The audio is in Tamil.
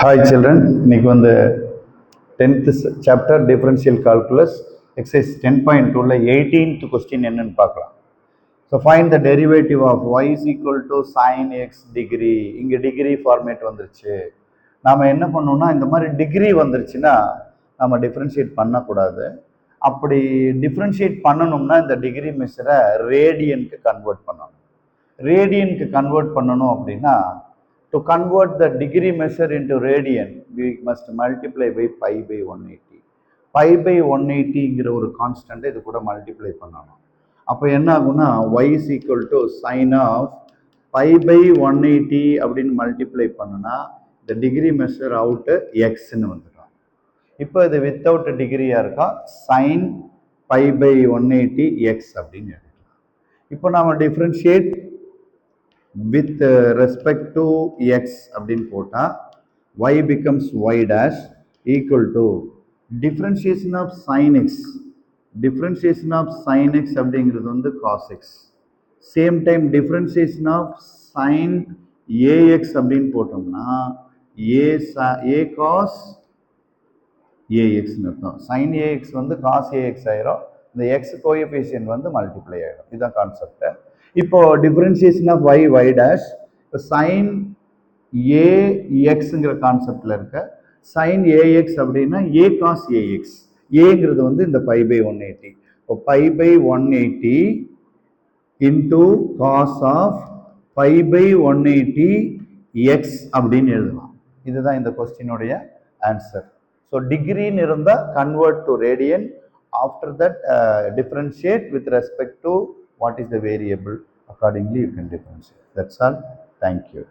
Hi children, இன்னைக்கு வந்து 10th chapter differential calculus exercise 10.2ல 18th question என்னன்னு பார்க்கலாம். So find the derivative of y is equal to sin x degree. இங்க degree format வந்துருச்சு. நாம என்ன பண்ணோம்னா இந்த மாதிரி டிகிரி வந்துருச்சுன்னா நம்ம டிஃபரன்ஷியேட் பண்ணக்கூடாது. அப்படி டிஃபரன்ஷியேட் பண்ணணும்னா இந்த டிகிரி மெஷரை ரேடியனுக்கு கன்வெர்ட் பண்ணணும். ரேடியனுக்கு கன்வெர்ட் பண்ணணும் அப்படின்னா to convert the degree measure into radian, we must multiply by pi by 180. Pi by 180ங்கிற ஒரு கான்ஸ்டன்ட் இது கூட மல்டிப்ளை பண்ணணும். அப்போ என்ன ஆகும்னா y is equal to sin of pi by 180 அப்படின்னு மல்டிப்ளை பண்ணுனா இந்த டிகிரி மெஷர் அவுட் எக்ஸ்ன்னு வந்துடும். இப்போ இது வித்தவுட் டிகிரியா இருக்கா sin pi by 180 x அப்படின்னு எடுக்கலாம். இப்போ நாம differentiate with respect to x அப்படின்னு போட்டா y becomes y dash equal to differentiation of sin x அப்படிங்கிறது வந்து cos x same time differentiation of sin ax அப்படின்னு போட்டோம்னா a cos ax அர்த்தம் sin ax வந்து cos ax ஆயிரும் இந்த x கோஎஃபிஷியன்ட் வந்து மல்டிப்ளை ஆயிடும் இதுதான் கான்செப்ட் இப்போ differentiation of y dash sin axங்கிற கான்செப்ட்ல இருக்க sin ax அப்படின்னா a cos ax ஏங்கிறது வந்து இந்த pi by 180 இப்போ pi by 180 into cos of pi by 180 x அப்படின்னு எழுதலாம் இதுதான் இந்த கொஸ்டினுடைய ஆன்சர் ஸோ டிகிரின்னு இருந்தால் convert to radian after that differentiate with respect to what is the variable accordingly you can differentiate. That's all. Thank you.